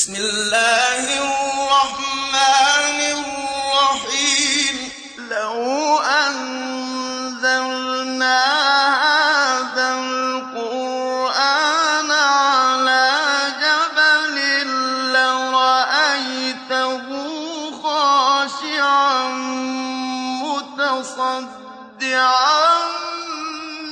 بسم الله الرحمن الرحيم لو أنزلنا هذا القرآن على جبل لرأيته خاشعا متصدعا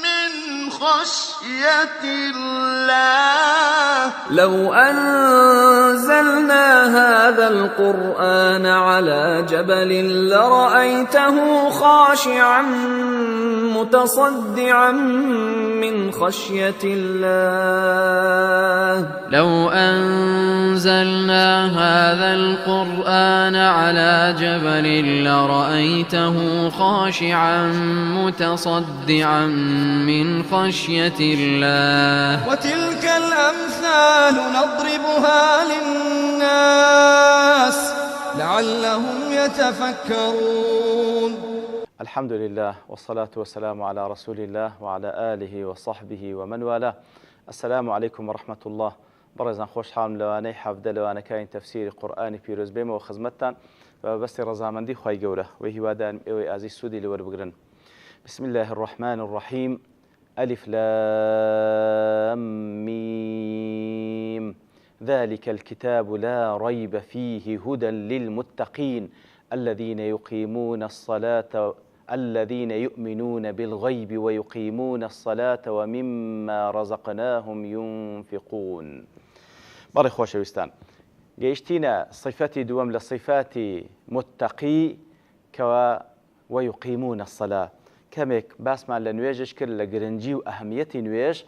من خشية الله لو أنزلنا هذا القرآن على جبل لرأيته خاشعا متصدعا من خشية الله لو أنزلنا هذا القرآن على جبل لرأيته خاشعا متصدعا من خشية الله وتلك الأمثال نضربها للناس لعلهم يتفكرون. الحمد لله والصلاة والسلام على رسول الله وعلى آله وصحبه ومن والاه. السلام عليكم ورحمة الله. برزان خوش حال لواني حفظ لوانا كاين تفسير قرآن بيروز بيما وخزمتان بس رزامندي خواهي قوله وهي وادان اوي ازي السودي لور بقرن. بسم الله الرحمن الرحيم. ألف لام ميم ذلك الكتاب لا ريب فيه هدى للمتقين الذين يؤمنون بالغيب ويقيمون الصلاة ومما رزقناهم ينفقون. باري خوشويستان جيشتينا صفتي دوام لصفات متقي كوا ويقيمون الصلاة كمك باسمان لنويجش كل لقرنجي وأهمية نويج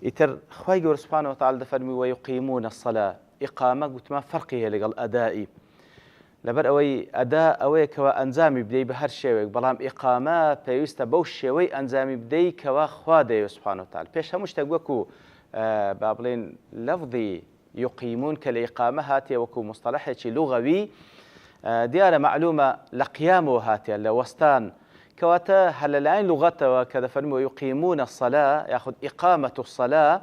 يتر خواهي قول سبحانه وتعالى دفرمي ويقيمون الصلاة إقامة قلت ما فرقية لقل أدائي لبر أوي أداء أوي كوا أنزامي بدي بهر شيء بلام إقامة بيوستا بوش شيء أنزامي بدي كوا خوادي سبحانه وتعالى بيش همش تقوكو بابلين لفظي يقيمون كالإقامة هاتي وكو مصطلحي لغوي ديارة معلومة لقيامه هاتي لوستان كواتا هلالين لغته وكذا فرموا يقيمون الصلاة ياخذ إقامة الصلاة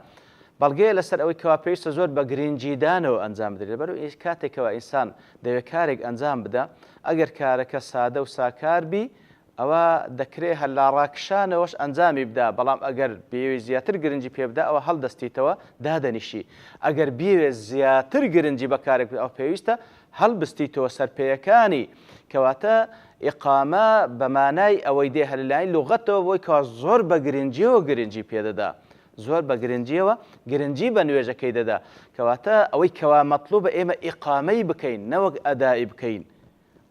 بلغي لسر أوي كوا بيش زور بقرين جيدانو أنزام بدري برو إيش كاتي كوا إنسان ديو كارك أنزام بدا أجر كارك سادة وساكار بي أو ذكري هلا راكشان وش أنزامي بدا بلام أجر بيو زياتر قرنجي بيبدا أو هل دستيتوا دادا نشي أجر بيو زياتر قرنجي بكارك أو بيوستا هل بستيتوا سر بيكاني كواتا إقامة بمعنى أويديها للعين لغته ويكوا زور بقرنجي وقرنجي بيددا زور بقرنجي وقرنجي بنويجا كيددا كواتا أوي كوا مطلوبة إما إقامي بكين نوق أداء بكين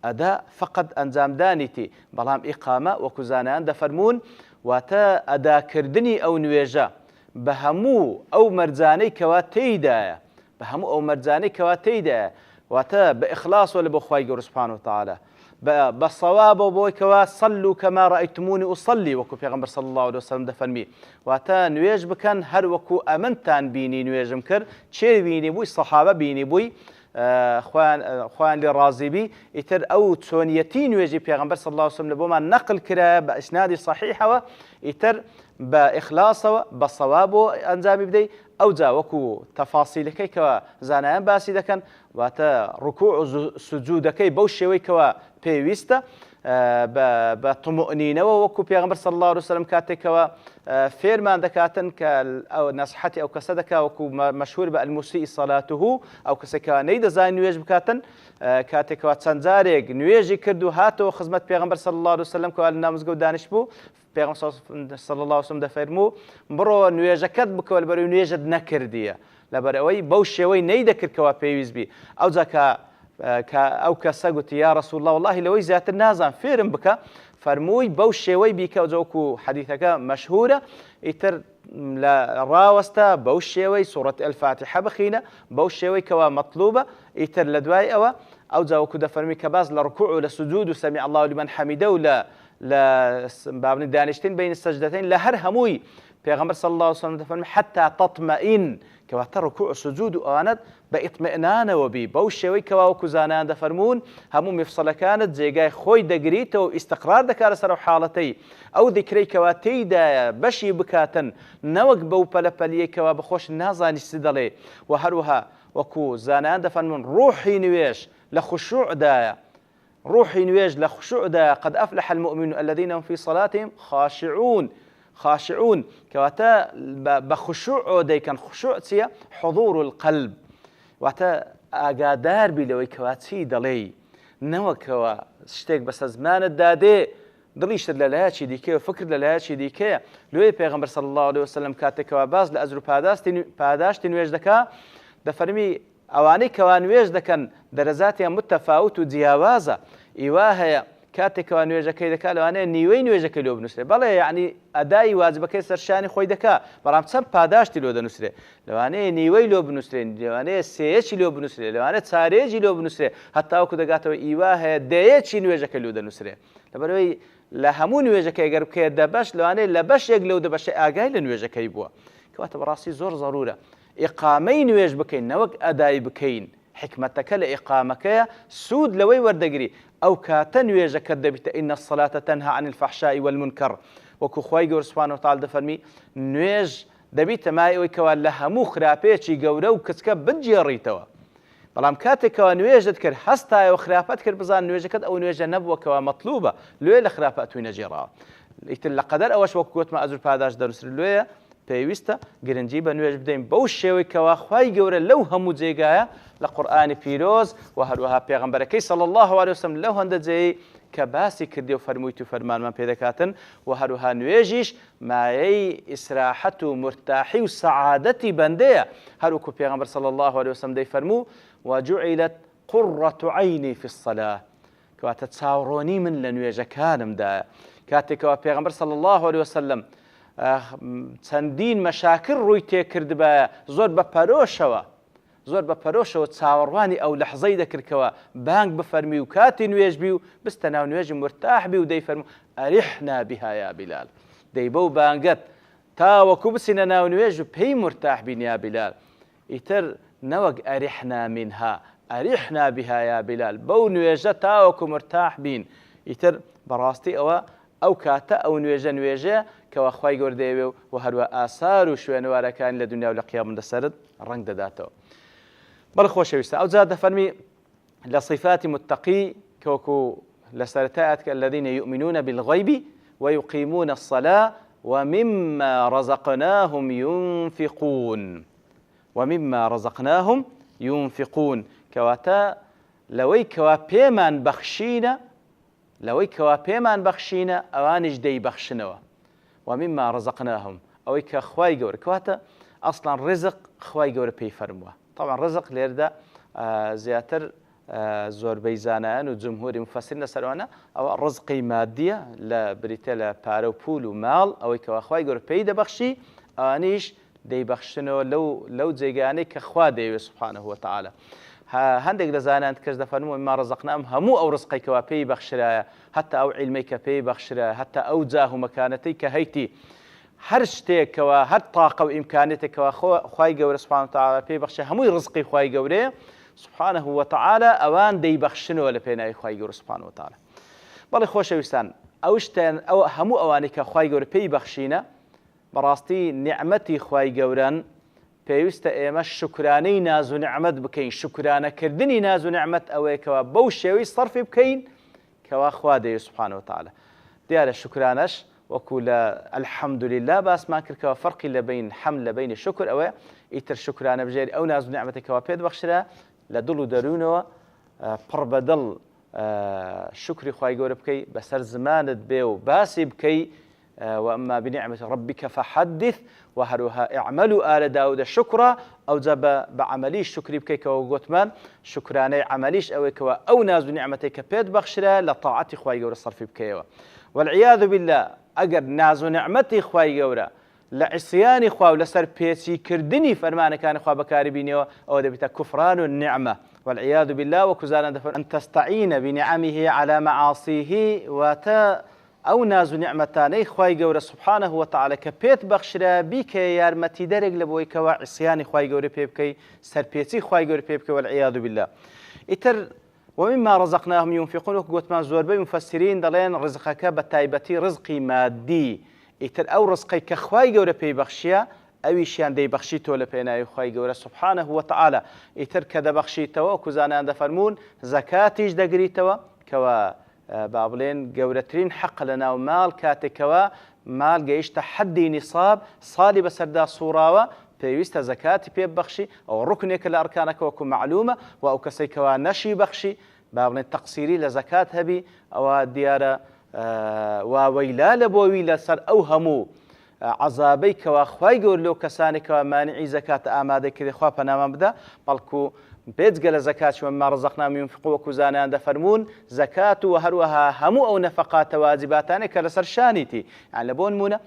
أداء فقط أنزام دانيتي بلام إقامة وكزانان دفرمون واتا أداء كردني أو نويجا بهمو أو مرزاني كوا تيدا بهمو أو مرزاني كوا تيدا واتا بإخلاص ولا بخواي سبحانه وتعالى بالصواب وبويكوا صلوا كما رأيتموني أصلي وكو پیغمبر صلى الله عليه وسلم دفرمي واتا نويج بكن هر وكو أمنتان بيني نويج مكر چير بيني بوي صحابة بيني بوي خوان لرازي بي يتر أو تونيتي نويجي پیغمبر صلى الله عليه وسلم لبوما نقل كرا بإسنادي صحيحة يتر بإخلاصه بالصواب أنزامي بدي أو جا وكو تفاصيلكي كوا زانان باسي دكن واتا ركوع سجودكي بوشي كوا بيويستا بطمؤنينه وكو بيغمبر صلى الله عليه وسلم كاتي كوا فيرمان دكاتن أو نصحتي أو كسدكا وكو مشهور بالمسيء صلاته أو كسكا نيدا زاين نويج بكاتن كاتي كوا تسانزاريق نويجي كردو هاتو خزمت بيغمبر صلى الله عليه وسلم كوا النامزقو دانش بو پیغمبر صلى الله عليه وسلم دفرمو برو نويجكت بك والبرو نويجد نكرديه لبر اوي بوشوي نيدكر كوا بيويز بي او ذاك او كسغت يا رسول الله والله لو زات النازان فيرم بك فرموي بوشوي بك وزوكو حديثك مشهوره يتر لا راوستا بوشوي سوره الفاتحه بخينا بوشوي كوا مطلوبه يتر لدواي او زوكو دفرمي كباز لركوع لسجود سمع الله لمن حمده ولا لا بابن دانشتين بين السجدتين لهر هموي پیغمبر صلى الله عليه وسلم حتى تطمئن كواتر ركوع سجود وآند باطمئنان وبي بوشوي كوا وكزانان دفرمون همو مفصل كانت زيغاي خوي دقريته واستقرار دكار سر حالتي او ذكري كواتي دا بشي بكاتن نوق بو بلبليه كوا بخوش نازاني سدلي وهروها وەکو زانایان دەفەرمون ڕوحی نوێژ لە خوشوعدایە ڕوحی نوێژ لە خوشوعدایە قد أفلح المؤمنون الذين هم في صلاتهم خاشعون کەواتە بە خوشوع دەیکەن خوشوع چییە حضور القلب واتە ئاگادار بی لەوەی کەوا چی دەڵێی نەوەکەوە شتێک بەسە زمانت دادێ دڵیشت لەلایەکی دیکەیە و فکر لەلایەکی دیکەیە لێ پێغەمبەر صلی الله عليه وسلم کاتێکەوە باز لە ئەجر و پاداشتی نوێژ دەکا دەفەرمی ئەوانەی کەوا نوێژ دەکەن دەرەجاتیان متەفاوت و جیاوازە ئیوا هەیە کاتێکەوە نوێژەکەی دەکات لەوانەیە نیوەی نوێژەکەی لێ بنووسرێ بەڵێ یعنی ئەدای واجبەکەی سەرشانی خۆی دەکا بەڵام چەند پاداشتی لێ دەنووسرێ لەوانەیە نیوەی لێ بنووسرێن لەوانەیە سێیەکی لێ بنووسرێ لەوانەیە چارێکی لێ بنووسرێ هەتاوەکو دەگاتەوە ئیوا هەیە دەیەکی نوێژەکەی لێ دەنووسرێ لەبەرەوەی لە هەموو نوێژەکەی گەر بکەیە دەبەش لەوانەیە لە بەشێک لەو دەبەشە ئاگای لە نوێژەکەی بووە کەواتە بەڕاستی زۆر ضرورە ئیقامەی نوێژ بکەین نەوەک ئەدای بکەین حکمەتەکە لە ئیقامەکەیە سوود لەوەی وەردەگری ئەو کاتە نوێژەکەت دەبیتە ئینە الصلاة تەنها عن الفحشاء والمنکر وەکو خوای گەورە سوبحانه وتعالى دەفەرمی نوێژ دەبیتە مای ئەوەی کەوا لە هەموو خراپەیەکی گەورە و کچکە بجێڕیتەوە بەڵام کاتێکەوە نوێژت کرد هەستایەوە خراپەت کرد بزان نوێژەکەت ئەو نوێژە نەبووەکەوە مەطلوبە لێ لە خراپە ئەتووی نەجێڕاوە ئیتر لە قەدەر ئەوەش وەکو گوتمە ئەجر پاداش دەنووسرێت لێیە پێویستە گرنگی بە نوێژ بدەین بەو شێوەی کەوا خوای گەورە لەو هەموو جێگایە لە قورئانی پیرۆز و هەروەها پێغەمبەرەکەی صلی الله عليه وسلم لەو هەندە جێی کە باسی کردی و فەرموویت و فەرمانمان پێ دەکاتن و هەروەها نوێژیش مایەی ئیسراحەت و مرتاحی و سەعادەتی بەندەیە هەروەکو پێغەمبەر صلی الله عليه وسلم دەیفەرموو وجعلت قرة عيني في الصلاة کەواتە چاوڕۆنی من لە نوێژەکانمدایە کاتێکەوە پێغەمبەر صلی الله عليه وسلم چەندین مەشاکر ڕووی تێکردبە زۆر بە پەرۆشەوە چاوەڕوانی ئەو لەحزەی دەکردکەوە بانگ بفەرمی و کاتی نوێژ بی و بستە ناو نوێژی مرتاح بی و دەیفەرموو ئەریحنا بها یا بلال دەی بەو بانگەت تاوەکو بچینە ناو نوێژ و پێی مرتاح بین یا بلال ئیتر نەوەک ئەریحنا منها ئەریحنا بها یا بلال بەو نوێژە تاوەکو مرتاح بین ئیتر بەڕاستی ئەو کاتە ئەو نوێژە کەوا خوای گەورە دەیەوێ و هەروە ئاسار و شوێنەوارەکان لە دنیا و لە قیامەت دەسەرت ڕەنگ دەداتەوە بەڵێ خۆشەویستە ئەو جا دەفەرمی لە صیفاتی متقی کەوەکو لە سەرەتایەت کە الذين يؤمنون بالغیب ويقيمون الصلاة ومما رزقناهم ينفقون کەواتە لەوەی کەوا پێمان بەخشینە ئەوانیش دەیبەخشنەوە ومما رزقناهم ئەوەی کە خوای گەورە کەواتە ئەسڵان ڕزق خوای گەورە پێی فەرمووە طبعا ڕزق لێردا زیاتر زۆربەی زانایان و جمهوری مفەسرین لەسەرەوەنە ئەوە ڕزقی مادیە لە بریتە لە پارە و پول و ماڵ ئەوەی کەوا خوای گەورە پێی دەبەخشی ئەوانیش دەیبەخشنەوە لەو جێگانەی کە خوا دەیەوێت سبحانه وتعالى هەندێک لە زانایان کەس دەفەرمووە مما رزقناهم هەموو ئەو ڕزقی کەوا پێی بەخشرایە هەتا ئەو عیلمەی کە پێی بەخشرایە هەتا ئەو جاه و مەکانەتەی کە هەیتی هەر شتێکەوە هەر تاقە و ئیمکانێتێکەوە خوای گەورە سبحانه وتعالى پێی بەخشە هەمووی ڕزقی خوای گەورەیە سبحانه وتعالى ئەوان دەیبەخشنەوە لە پێناوی خوای گەورە سبحانه وتعالى بەڵێ خۆشەویستان ئەو هەموو ئەوانەی کە خوای گەورە پێی بەخشینە بەڕاستی نیعمەتی خوای گەورەن پێویستە ئێمە شکرانەی ناز و نیعمەت بکەین شکرانەکردنی ناز و نیعمەت ئەوەیەکەوە بەو شێوەی سەرفی بکەین کەوا خوا دەیەوێت سبحانه وتعالى دیارە شکرانەش وەکو لە الحەمدولله باسمان کردکەوە فەرقی لە بین حەمد لە بینی شکر ئەوەیە ئیتر شکرانە بژێری ئەو ناز و نیعمەتێکەوە پێت بەخشرا لە دڵ و دەروونەوە پڕ بەدڵ شکری خوای گەورە بکەی بەسەر زمانت بێ و باسی بکەی وأما بنعمة ربك فحدث وهروها اعملوا آل داود شكرا أو جاب بعملي الشكر بكيك وقوتمان شكراني عمليش أو ناز نعمتك بيد بخشرا لطاعتي خواي جورا الصرف بكيوا والعياذ بالله أجر ناز نعمتي خواي جورا لعصياني خوا ولسر بيتي كردني فرمان كان خوا بكاري بينيو أو دبيتا كفران النعمة والعياذ بالله وكزانا دفن أن تستعين بنعمه على معاصيه ئەو ناز و نیعمەتانەی خوای گەورە سبحانه وتعالى کە پێت بەخشرا بیکە یارمەتی دەرێک لە بۆی کەوا عیسیانی خوای گەورە پێ بکەی سەرپێچی خوای گەورە پێ بکەی والعیاذ بالله ئیتر ومما رزقناهم ينفقون وەکو گوتمان زۆربەی مفەسرین دەڵێن ڕزقەکە بە تایبەتی ڕزقی مادی ئیتر ئەو ڕزقەی کە خوای گەورە پێی بەخشیە ئەویشیان دەیبەخشی تۆ لە پێناوی خی گەورە سوبحانەه وتعالە. ئیتر کە دەبەخشیتەوە کوزانیان دەفەرمونون زەکاتیش دەگریتەوە کەوە با بڵێن گەورەترین حەق لە ناو ماڵ کاتێکەوە مال گەیشتە حەدی نیساب ساڵی بەسەردا سوڕاوە پێویستە زەکاتی پێ ببەخشی ئەو ڕوکنێکە لە ئەرکانەکە وەکو معلومە و ئەو کەسێکەوە نەشی بەخشی با بڵێن تەقسیری لە زەکات هەبی ئەوە دیارە واوەیلا لە بۆوی لەسەر ئەو هەموو عەزابەی کەوا خوای گەورە لەو کەسانێکەوە مانعی زەکات ئامادە کردی خوا پەنامان بدە بەڵکو بێجگە لە زەکات ومما رەزەقناهم ينفقون وەکو زانایان دەفەرمونون زەکات و هەروەها هەموو ئەو نەفەقاتە واجباتانێک کە لەسەر شانیتی یان لە بۆ نمونە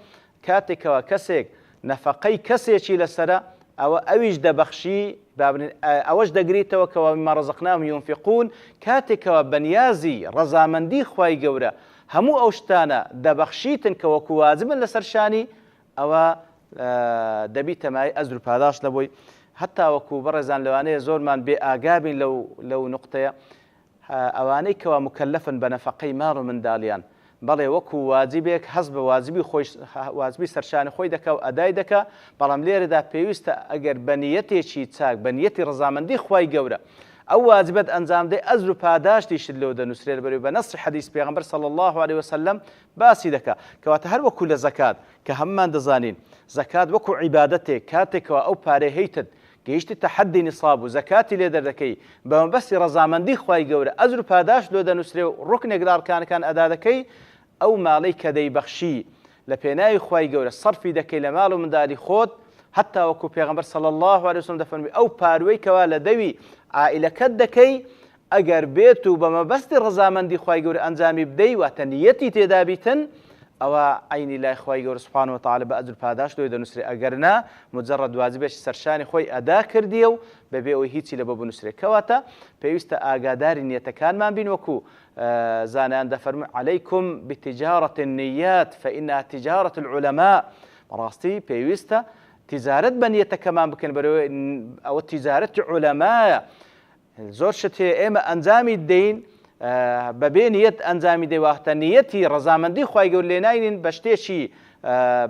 کاتێکەوە کەسێک نەفەقەی کەسێکی لەسرە ئەوە ئەویش دەبەخشی ئەوەش دەگریتەوە کەوە مما رەزەقناهم ينفقون کاتێکەوە بەنیازی ڕەزامەندی خوای گەورە هەموو ئەو شتانە دەبەخشیتن کە وەکو واجبن لەسەر شانی ئەوە دەبیتە مای ئەجر و پاداش لە بۆی هەتا وەکو بەڕێزان لەوانەیە زۆرمان بێ ئاگابین لەو نقطەیە ئەوانەی کەوا مکەلەفن بە نەفەقەی ماڵ و منداڵیان بەڵێ وەکو واجبێک هەست بە واجبی سەرشانی خۆی دەکا و ئەدای دەکا بەڵام لێرەدا پێویستە ئەگەر بە نیەتێکی چاک بە نیەتی ڕەزامەندی خوای گەورە ئەو واجبەت ئەنجام دەی ئەجر و پاداشتیشت لەو دەنووسرێت بەرەوەی بە نەسی حەدیث پێغەمبەر صلی الله عليه وسلم باسی دەکا کەواتە هەر وەکو لە زەکات کە هەممان دەزانین زەکات وەکو عیبادەتێک کاتێکەوە ئەو پارەی هەیتت گەیشتی تە حەدی نیساب و زەکاتی لێ دەردەکەی بە مەبەستی ڕەزامەندی خوای گەورە ئەجر و پاداش لۆ دەنووسرێ و ڕوکنێک لە ئەرکانەکان ئەدا دەکەی ئەو ماڵەی کە دەیبەخشی لە پێناوی خوای گەورە سەرفی دەکەی لە ماڵ و منداڵی خۆت هەتا وەکو پێغەمبەر صلی الله عليه وسلم دەفەرمی ئەو پاروەی کەوا لە دەوی عائیلەکەت دەکەی ئەگەر بێت و بە مەبەستی ڕەزامەندی خوای گەورە ئەنجامی بدەی واتە نیەتی تێدا بیتن ئەوە عینی لای خوای گەورە سوبحانه وتعالى بە ئەجر پاداش لۆی دەنووسرێ ئەگەر نا مجرد واجبێکی سەرشانی خۆی ئەدا کردیە و بەبێ ئەوەی هیچی لە بە بنووسرێ کەواتە پێویستە ئاگاداری نیەتەکانمان بین وەکو زانایان دەفەرمون عەلەیکم بتجارة النیات فإنها تجارة العلماء بەڕاستی پێویستە تیجارەت بە نیەتەکەمان بکەن بەرەوەی ئەوە تیجارەتی عولەمایە زۆر شت هەیە ئێمە ئەنجامی دەین بەبێ نیەت ئەنجامی دەیواتە نیەتی ڕەزامەندی خوای گەورە لێ ناینین بە شتێکی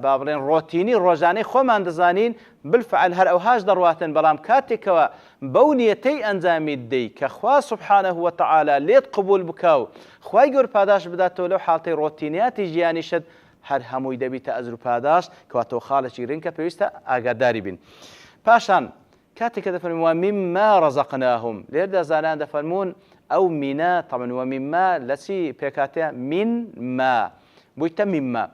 با بڵێن ڕۆتینی ڕۆژانەی خۆمان دەزانین بالفعل هەر ئەوهاش دەڕواتن بەڵام کاتێکەوە بەو نیەتەی ئەنجامی دەی کە خوا سوبحانه وتعالى لێت قبول بکا و خوای گەورە پاداش بداتەوە لەو حاڵەتەی ڕۆتینیاتی ژیانیشت هەر هەمووی دەبیتە ئەجر و پاداش کەواتەوە خاڵێکی گرنگکە پێویستە ئاگاداری بین. پاشان کاتێک کە دەفەرمون ومما رەزەقناهم لێرەدا زانایان دەفەرمون ئەو مینە طبعا ومما لەچی پێکاتەیە من ما بوویتە مما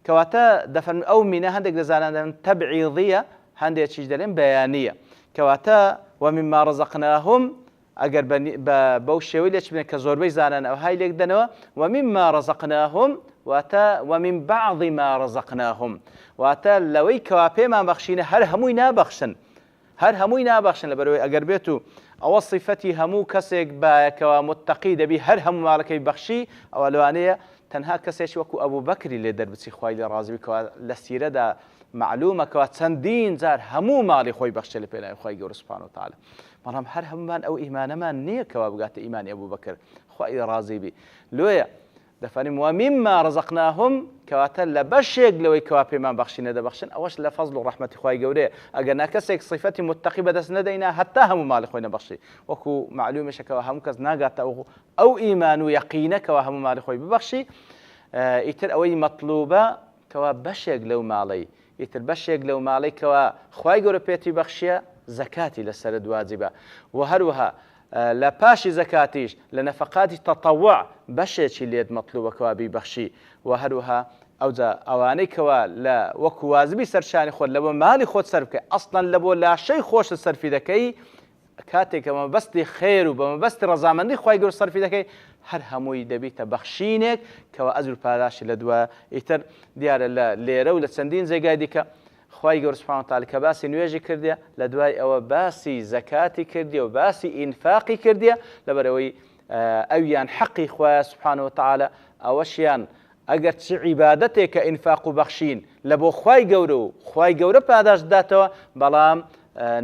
کەواتە دەفەرمون ئەو مینە هەندێک لە زانایان دەفەرمون تەبعیضیە هەندێکیش دەڵێن بەیانیە کەواتە ومما رەزەقناهم ئەگەر بەو شێوەی لێک بنێت کە زۆربەی زانان ئەو های لێک دەنەوە ومما رەزەقناهم واتە ومن بعض ما رەزەقناهم واتە لەوەی کەوا پێمان بەخشینە هەر هەمووی نابەخشن هەر هەمووی نابەخشن لە بەرەوەی ئەگەر بێت و ئەوە صیفەتی هەموو کەسێک بایەکەوە متەقی دەبی هەر هەموو ماڵەکەی بەخشی ئەوە لەوانەیە تەنها کەسێکی وەکو ئەبوو بەکری لێ دەربچی خوای لێ ڕازی بکەوە لە سیرەدا معلومەکەوە چەندین جار هەموو ماڵی خۆی بەخشێ لە پێناوی خوای گەورە سوبحانه وتعالى بەڵام هەر هەمومان ئەو ئیمانەمان نییە کەوا بگاتە ئیمانی ئەبوو بەکر خوای ڕازی بی لۆیە دەفەرمین ومما رەزەقناهم کەواتە لە بەشێک لەوەی کەوا پێمان بەخشینە دەبەخشن ئەوەش لە فەزڵ و ڕەحمەتی خوای گەورەیە ئەگەر ناکەسێک صیفەتی متەقی بەدەست نەدەینا هەتا هەموو ماڵی خۆی نەبەخشی وەکو معلومێشەکەوە هەموو کەس ناگاتە ئەو ئیمان و یەقینەکەوە هەموو ماڵی خۆی ببەخشی ئیتر ئەوەی مەطلوبە کەوا بەشێک لەو ماڵەی ئیتر بەشێک لەو ماڵەی کەوا خوای گەورە پێتی بەخشیە زەکاتی لەسەرت واجبە و هەروەها لە پاشی زەکاتیش لە نەفەقاتی تەطەوع بەشێکی لێت مەطلوبەکەوا بیبەخشی و هەروەها ئەوجا ئەوانەی کەوا لە وەکو واجبی سەرشانی خۆت لە بۆ ماڵی خۆت سەرف بکەی ئەسڵەن لە بۆ لاشەی خۆشت سەرفی دەکەی کاتێک کە مەبەستی خێر و بە مەبەستی ڕەزامەندی خوای گەورە سەرفی دەکەی هەر هەمووی دەبیتە بەخشینێک کەوا ئەجر و پاداشی لە دووە ئیتر دیارە لە لێرە و لە چەندین جێگای دیکە خوای گەورە سوبحانه وتعالى کە باسی نوێژی کردیە لە دوای ئەوە باسی زەکاتی کردیە و باسی ئینفاقی کردیە لەبەرەوەی ئەویان حەقی خوای سوبحانه وتعالى ئەوەشیان ئەگەر چ عیبادەتێک کە ئینفاق و بەخشین لە بۆ خوای گەورە و خوای گەورە پاداش داتەوە بەڵام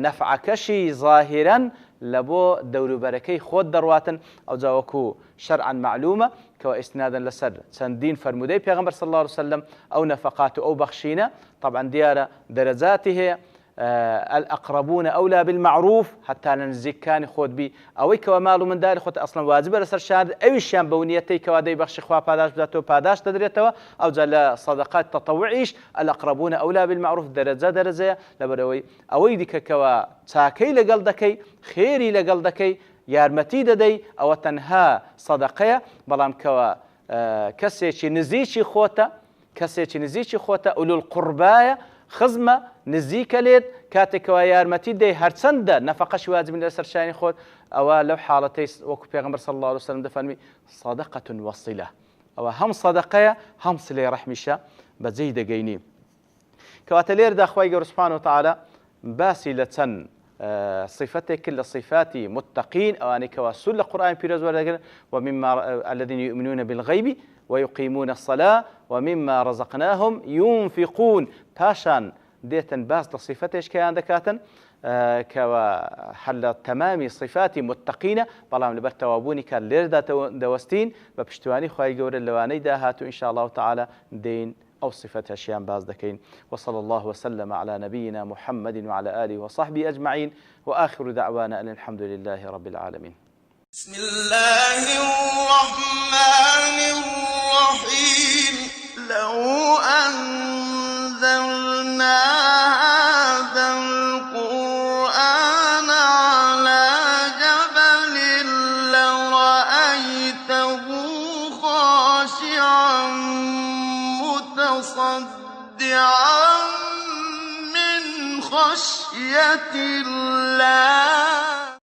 نەفعەکەشی ظاهیرەن لە بۆ دەوروبەرەکەی خۆت دەڕواتن ئەو جاوەکو شەرعاً معلومە کەەوە ئیسنادن لەسەر چەندین فەرمودەی پێغەمبەر صلی الله عليه وسلم ئەو نەفەقات و ئەو بەخشینە طبعاً دیارە دەرەجاتی هەیە الأقربون أولى بالمعروف حتى نزيكاني خود بي أوي كوا مالو من داري خود أصلا واجب لسر شهادة أوي شان بونيتي كوا دي بخش خوا باداش بداتو باداش تدريتوا أو جل صدقات تطوعيش الأقربون أولى بالمعروف درجة لبروي أوي ديك كوا تاكي لقل دكي خيري لقل دكي يارمتي ددي أو تنها صدقية بلام كوا كسيشي نزيشي خوتا أولو القرباية خزمە نزیکە لێت کاتێکەوە یارمەتی دەی هەرچەندە نەفەقەشی واجب لەسەر شانی خۆت ئەوە لەو حاڵەتەی وەکو پێغەمبەر صلی الله عليه وسلم دەفەرمی صەدەقەة وەصیلە ئەوە هەم سەدەقەیە هەم سلەی ڕەحمیشە بەجێی دەگەینی کەواتە لێرەدا خوای گەورە سوبحانەهو وتەعالە باسی لە چەند صفاتێک کرد لە صفاتی متقین ئەوانەی کەوا سوود لە قورئانی پیرۆز وەردەگرن ومما الذين يؤمنون بالغيب ويقيمون الصلاة ومما رزقناهم ينفقون پاشان دێتن باس لە صفەتێش کەیان دەکاتن کەوا حل تەمامی صفاتی متقینە بەڵام لەبەر تەوابوونی کار لێرەدا دەوەستین بە پشتیوانی خوای گەورە لەوانەی داهاتوو إن شاء الله تعالى دين أو صفة أشياء باز دكين وصلى الله وسلم على نبينا محمد وعلى آله وصحبه أجمعين وآخر دعوانا أن الحمد لله رب العالمين. بسم الله الرحمن الرحيم. لو أنزلنا هذا القرآن على جبل لرأيته خاشعا متصدعا من خشية الله